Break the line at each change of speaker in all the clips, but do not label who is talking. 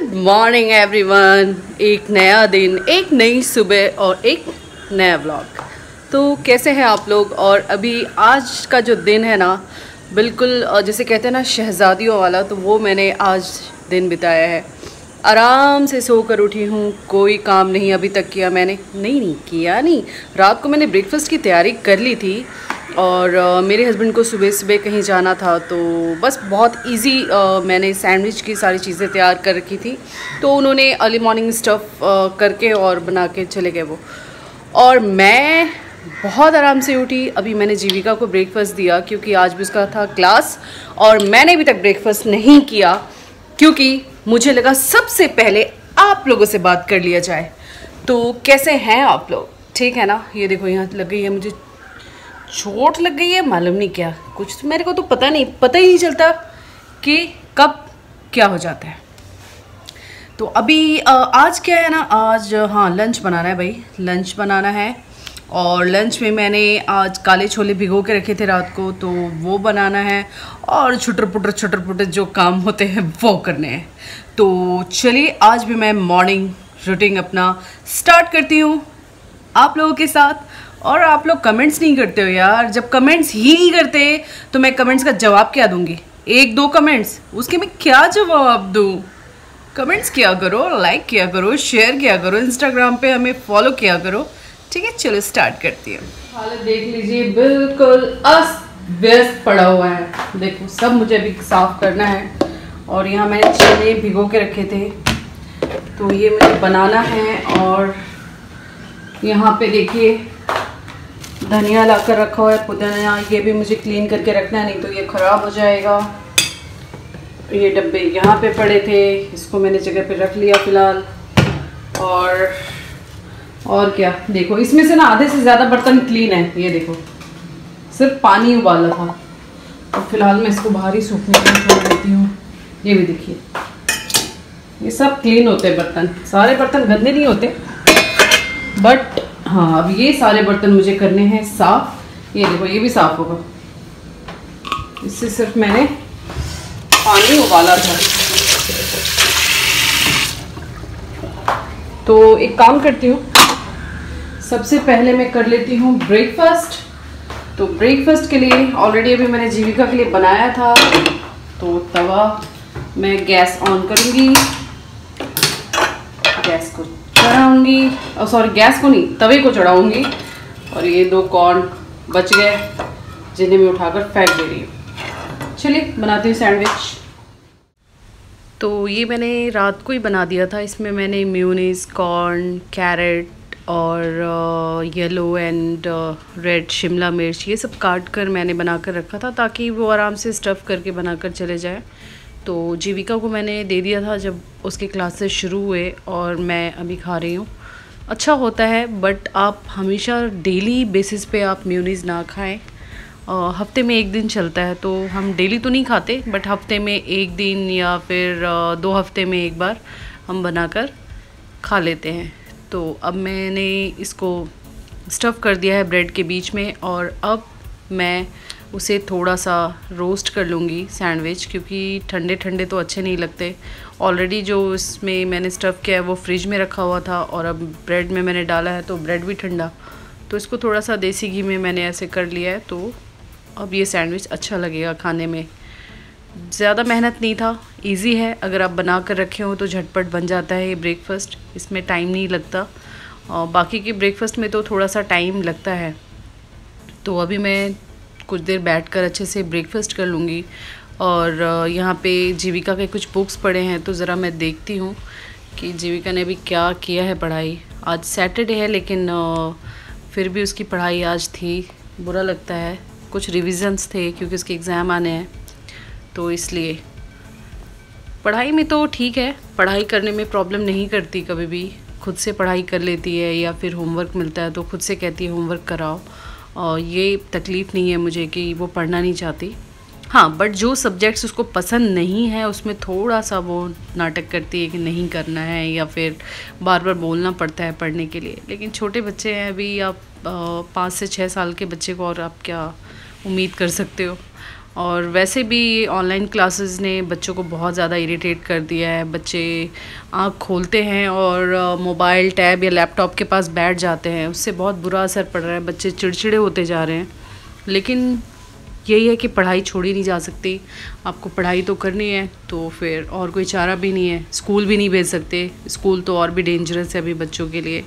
Good morning everyone. एक नया दिन, एक नई सुबह और एक नया व्लॉग। तो कैसे हैं आप लोग? और अभी आज का जो दिन है ना, बिल्कुल जैसे कहते हैं ना शहज़ादियों वाला, तो वो मैंने आज दिन बिताया है। आराम से सोकर उठी हूँ, कोई काम नहीं अभी तक किया मैंने। नहीं किया नहीं, रात को मैंने ब्रेकफास्ट की तैयारी कर ली थी और मेरे हस्बैंड को सुबह सुबह कहीं जाना था, तो बस बहुत इजी मैंने सैंडविच की सारी चीज़ें तैयार कर रखी थी। तो उन्होंने अर्ली मॉर्निंग स्टफ़ करके और बना के चले गए वो, और मैं बहुत आराम से उठी। अभी मैंने जीविका को ब्रेकफास्ट दिया क्योंकि आज भी उसका था क्लास, और मैंने अभी तक ब्रेकफास्ट नहीं किया क्योंकि मुझे लगा सबसे पहले आप लोगों से बात कर लिया जाए। तो कैसे हैं आप लोग? ठीक है ना? ये देखो यहाँ लग गई है, मुझे चोट लग गई है, मालूम नहीं क्या कुछ, तो मेरे को तो पता ही नहीं चलता कि कब क्या हो जाता है। तो अभी आज क्या है ना, आज हाँ लंच बनाना है भाई, लंच बनाना है। और लंच में मैंने आज काले छोले भिगो के रखे थे रात को, तो वो बनाना है। और छुटर पुटर जो काम होते हैं वो करने हैं। तो चलिए आज भी मैं मॉर्निंग रूटीन अपना स्टार्ट करती हूँ आप लोगों के साथ। और आप लोग कमेंट्स नहीं करते हो यार। जब कमेंट्स ही नहीं करते तो मैं कमेंट्स का जवाब क्या दूंगी? एक दो कमेंट्स, उसके मैं क्या जवाब दूं? कमेंट्स किया करो, लाइक किया करो, शेयर किया करो, इंस्टाग्राम पे हमें फॉलो किया करो। ठीक है, चलो स्टार्ट करती हूँ। हालत देख लीजिए, बिल्कुल अस्त व्यस्त पड़ा हुआ है। देखो सब मुझे अभी साफ करना है। और यहाँ मैंने चने भिगो के रखे थे, तो ये मुझे बनाना है। और यहाँ पे देखिए धनिया लाकर रखा हुआ है, पुदीना, ये भी मुझे क्लीन करके रखना है, नहीं तो ये ख़राब हो जाएगा। ये डब्बे यहाँ पे पड़े थे, इसको मैंने जगह पे रख लिया फ़िलहाल। और क्या, देखो इसमें से ना आधे से ज़्यादा बर्तन क्लीन है। ये देखो सिर्फ पानी उबाला था, और फिलहाल मैं इसको बाहर ही सूखने के लिए छोड़ देती हूँ। ये भी देखिए, ये सब क्लीन होते हैं बर्तन, सारे बर्तन गंदे नहीं होते, बट हाँ अब ये सारे बर्तन मुझे करने हैं साफ। ये देखो ये भी साफ होगा, इससे सिर्फ मैंने पानी उबाला था। तो एक काम करती हूँ, सबसे पहले मैं कर लेती हूँ ब्रेकफास्ट। तो ब्रेकफास्ट के लिए ऑलरेडी अभी मैंने जीविका के लिए बनाया था, तो तवा मैं गैस ऑन करूँगी, गैस को चढ़ाऊँगी, और सॉरी गैस को नहीं, तवे को चढ़ाऊँगी। और ये 2 कॉर्न बच गए जिन्हें मैं उठाकर फेंक दे रही हूँ। चलिए बनाती हूँ सैंडविच। तो ये मैंने रात को ही बना दिया था। इसमें मैंने मेयोनीज, कॉर्न, कैरेट और येलो एंड रेड शिमला मिर्च ये सब काट कर मैंने बना कर रखा था, ताकि वो आराम से स्टफ़ करके बनाकर चले जाए। तो जीविका को मैंने दे दिया था जब उसके क्लासेस शुरू हुए, और मैं अभी खा रही हूँ। अच्छा होता है, बट आप हमेशा डेली बेसिस पे आप मेयोनीज़ ना खाएं। हफ्ते में 1 दिन चलता है, तो हम डेली तो नहीं खाते, बट हफ्ते में 1 दिन या फिर 2 हफ्ते में 1 बार हम बनाकर खा लेते हैं। तो अब मैंने इसको स्टफ़ कर दिया है ब्रेड के बीच में, और अब मैं उसे थोड़ा सा रोस्ट कर लूँगी सैंडविच, क्योंकि ठंडे ठंडे तो अच्छे नहीं लगते। ऑलरेडी जो इसमें मैंने स्टफ़ किया है वो फ्रिज में रखा हुआ था, और अब ब्रेड में मैंने डाला है तो ब्रेड भी ठंडा। तो इसको थोड़ा सा देसी घी में मैंने ऐसे कर लिया है, तो अब ये सैंडविच अच्छा लगेगा खाने में। ज़्यादा मेहनत नहीं था, इजी है। अगर आप बना कर रखे हो तो झटपट बन जाता है ये ब्रेकफास्ट, इसमें टाइम नहीं लगता। और बाकी के ब्रेकफास्ट में तो थोड़ा सा टाइम लगता है। तो अभी मैं कुछ देर बैठकर अच्छे से ब्रेकफास्ट कर लूँगी। और यहाँ पे जीविका के कुछ बुक्स पढ़े हैं, तो ज़रा मैं देखती हूँ कि जीविका ने अभी क्या किया है पढ़ाई। आज सैटरडे है, लेकिन फिर भी उसकी पढ़ाई आज थी। बुरा लगता है, कुछ रिविज़न्स थे क्योंकि उसके एग्ज़ाम आने हैं, तो इसलिए पढ़ाई में तो ठीक है, पढ़ाई करने में प्रॉब्लम नहीं करती, कभी भी खुद से पढ़ाई कर लेती है, या फिर होमवर्क मिलता है तो खुद से कहती है होमवर्क कराओ। और ये तकलीफ़ नहीं है मुझे कि वो पढ़ना नहीं चाहती। हाँ, बट जो सब्जेक्ट्स उसको पसंद नहीं है उसमें थोड़ा सा वो नाटक करती है कि नहीं करना है, या फिर बार बार बोलना पड़ता है पढ़ने के लिए। लेकिन छोटे बच्चे हैं अभी, आप 5 से 6 साल के बच्चे को और आप क्या उम्मीद कर सकते हो। और वैसे भी ऑनलाइन क्लासेस ने बच्चों को बहुत ज़्यादा इरिटेट कर दिया है। बच्चे आँख खोलते हैं और मोबाइल, टैब या लैपटॉप के पास बैठ जाते हैं, उससे बहुत बुरा असर पड़ रहा है। बच्चे चिड़चिड़े होते जा रहे हैं। लेकिन यही है कि पढ़ाई छोड़ी नहीं जा सकती, आपको पढ़ाई तो करनी है, तो फिर और कोई चारा भी नहीं है। स्कूल भी नहीं भेज सकते, स्कूल तो और भी डेंजरस है अभी बच्चों के लिए।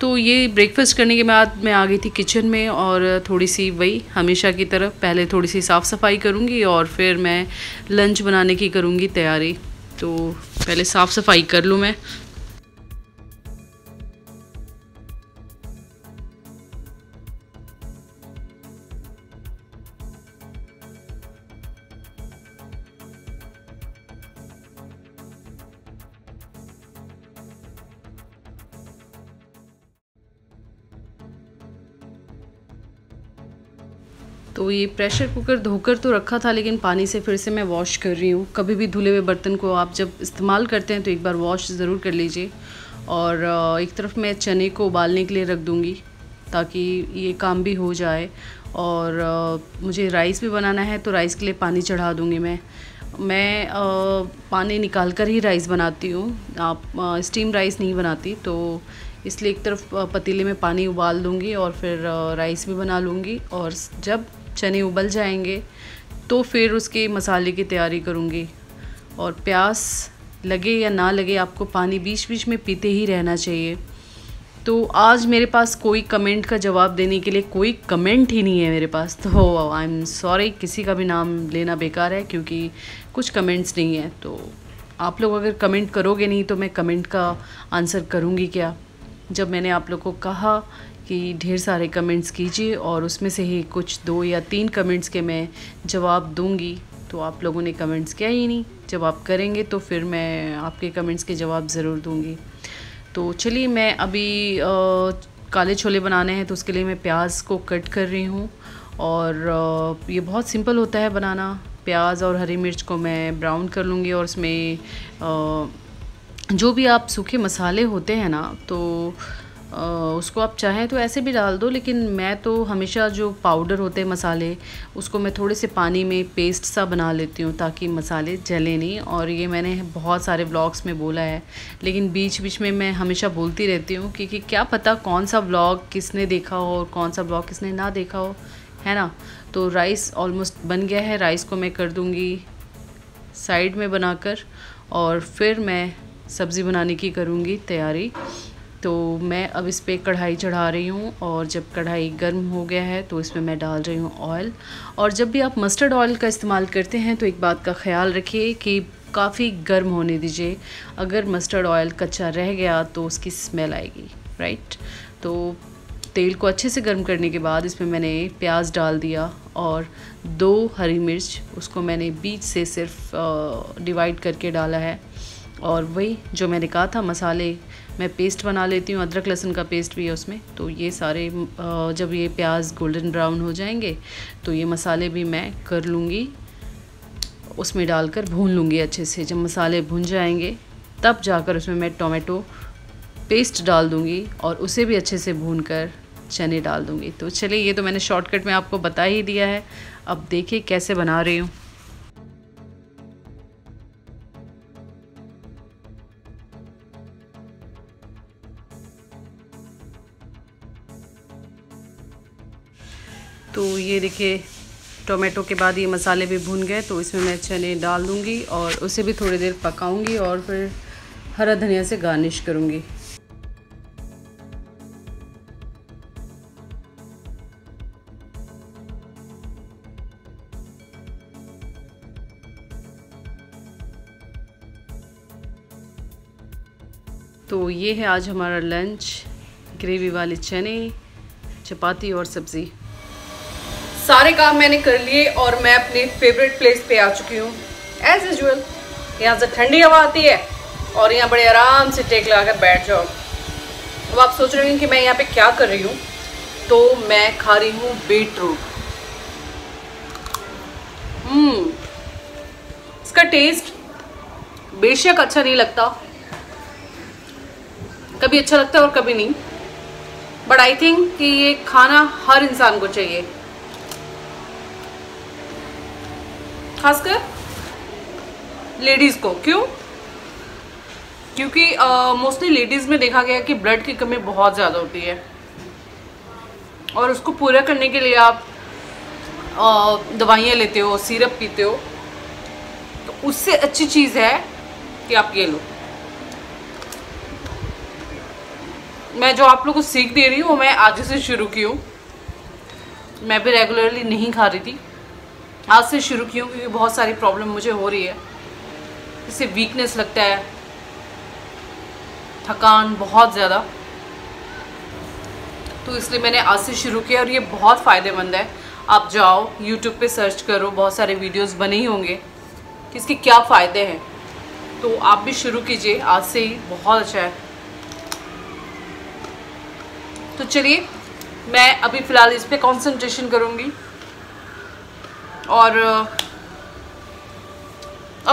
तो ये ब्रेकफास्ट करने के बाद मैं आ गई थी किचन में और थोड़ी सी वही हमेशा की तरह पहले थोड़ी सी साफ़ सफाई करूँगी और फिर मैं लंच बनाने की करूँगी तैयारी। तो पहले साफ़ सफाई कर लूँ मैं। तो ये प्रेशर कुकर धोकर तो रखा था, लेकिन पानी से फिर से मैं वॉश कर रही हूँ। कभी भी धुले हुए बर्तन को आप जब इस्तेमाल करते हैं तो एक बार वॉश ज़रूर कर लीजिए। और एक तरफ मैं चने को उबालने के लिए रख दूँगी ताकि ये काम भी हो जाए। और मुझे राइस भी बनाना है, तो राइस के लिए पानी चढ़ा दूँगी मैं। पानी निकाल कर ही राइस बनाती हूँ, आप स्टीम राइस नहीं बनाती। तो इसलिए एक तरफ पतीले में पानी उबाल दूँगी और फिर राइस भी बना लूँगी। और जब चने उबल जाएंगे तो फिर उसके मसाले की तैयारी करूँगी। और प्यास लगे या ना लगे, आपको पानी बीच बीच में पीते ही रहना चाहिए। तो आज मेरे पास कोई कमेंट का जवाब देने के लिए कोई कमेंट ही नहीं है मेरे पास, तो आई एम सॉरी, किसी का भी नाम लेना बेकार है क्योंकि कुछ कमेंट्स नहीं है। तो आप लोग अगर कमेंट करोगे नहीं तो मैं कमेंट का आंसर करूँगी क्या? जब मैंने आप लोग को कहा कि ढेर सारे कमेंट्स कीजिए और उसमें से ही कुछ 2 या 3 कमेंट्स के मैं जवाब दूंगी, तो आप लोगों ने कमेंट्स किया ही नहीं। जब आप करेंगे तो फिर मैं आपके कमेंट्स के जवाब ज़रूर दूंगी। तो चलिए, मैं अभी काले छोले बनाने हैं तो उसके लिए मैं प्याज को कट कर रही हूँ। और ये बहुत सिंपल होता है बनाना। प्याज और हरी मिर्च को मैं ब्राउन कर लूँगी और उसमें जो भी आप सूखे मसाले होते हैं ना, तो उसको आप चाहें तो ऐसे भी डाल दो, लेकिन मैं तो हमेशा जो पाउडर होते हैं मसाले, उसको मैं थोड़े से पानी में पेस्ट सा बना लेती हूँ ताकि मसाले जले नहीं। और ये मैंने बहुत सारे व्लॉग्स में बोला है, लेकिन बीच बीच में मैं हमेशा बोलती रहती हूँ क्योंकि क्या पता कौन सा व्लॉग किसने देखा हो और कौन सा व्लॉग किसने ना देखा हो, है ना। तो राइस ऑलमोस्ट बन गया है। राइस को मैं कर दूँगी साइड में बनाकर और फिर मैं सब्ज़ी बनाने की करूँगी तैयारी। तो मैं अब इस पे कढ़ाई चढ़ा रही हूँ और जब कढ़ाई गर्म हो गया है तो इसमें मैं डाल रही हूँ ऑयल। और जब भी आप मस्टर्ड ऑयल का इस्तेमाल करते हैं तो एक बात का ख्याल रखिए कि काफ़ी गर्म होने दीजिए। अगर मस्टर्ड ऑयल कच्चा रह गया तो उसकी स्मेल आएगी, राइट। तो तेल को अच्छे से गर्म करने के बाद इसमें मैंने प्याज डाल दिया और 2 हरी मिर्च, उसको मैंने बीच से सिर्फ डिवाइड करके डाला है। और वही जो मैंने कहा था, मसाले मैं पेस्ट बना लेती हूँ, अदरक लहसुन का पेस्ट भी है उसमें। तो ये सारे जब ये प्याज गोल्डन ब्राउन हो जाएंगे तो ये मसाले भी मैं कर लूँगी, उसमें डालकर भून लूँगी अच्छे से। जब मसाले भुन जाएंगे तब जाकर उसमें मैं टोमेटो पेस्ट डाल दूँगी और उसे भी अच्छे से भून कर चने डाल दूँगी। तो चलिए, ये तो मैंने शॉर्टकट में आपको बता ही दिया है। अब देखिए कैसे बना रही हूँ। तो ये देखिए, टोमेटो के बाद ये मसाले भी भून गए तो इसमें मैं चने डाल दूँगी और उसे भी थोड़ी देर पकाऊंगी और फिर हरा धनिया से गार्निश करूँगी। तो ये है आज हमारा लंच, ग्रेवी वाले चने, चपाती और सब्ज़ी। सारे काम मैंने कर लिए और मैं अपने फेवरेट प्लेस पे आ चुकी हूँ एज यूजुअल। यहाँ से ठंडी हवा आती है और यहाँ बड़े आराम से टेक लगा कर बैठ जाओ। अब आप सोच रहे हैं कि मैं यहाँ पे क्या कर रही हूँ, तो मैं खा रही हूँ बीटरूट। इसका टेस्ट बेशक अच्छा नहीं लगता, कभी अच्छा लगता है और कभी नहीं, बट आई थिंक कि ये खाना हर इंसान को चाहिए। खासकर लेडीज़ को। क्यों? क्योंकि मोस्टली लेडीज़ में देखा गया कि ब्लड की कमी बहुत ज़्यादा होती है और उसको पूरा करने के लिए आप दवाइयाँ लेते हो, सिरप पीते हो, तो उससे अच्छी चीज़ है कि आप ये लो। मैं जो आप लोगों को सीख दे रही हूँ वो मैं आज से शुरू की हूँ। मैं भी रेगुलरली नहीं खा रही थी, आज से शुरू की हूँ क्योंकि बहुत सारी प्रॉब्लम मुझे हो रही है। इससे वीकनेस लगता है, थकान बहुत ज़्यादा, तो इसलिए मैंने आज से शुरू किया और ये बहुत फ़ायदेमंद है। आप जाओ YouTube पे सर्च करो, बहुत सारे वीडियोस बने ही होंगे कि इसके क्या फ़ायदे हैं, तो आप भी शुरू कीजिए आज से ही, बहुत अच्छा है। तो चलिए, मैं अभी फ़िलहाल इस पे कंसंट्रेशन करूँगी और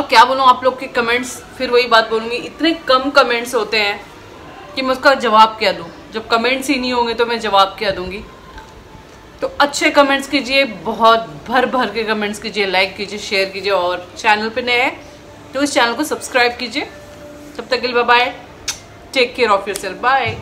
क्या बोलूँ, आप लोग के कमेंट्स, फिर वही बात बोलूँगी, इतने कम कमेंट्स होते हैं कि मैं उसका जवाब क्या दूँ। जब कमेंट्स ही नहीं होंगे तो मैं जवाब क्या दूँगी। तो अच्छे कमेंट्स कीजिए, बहुत भर भर के कमेंट्स कीजिए, लाइक कीजिए, शेयर कीजिए, और चैनल पे नए हैं तो इस चैनल को सब्सक्राइब कीजिए। तब तक के लिए bye bye, take care of yourself, bye.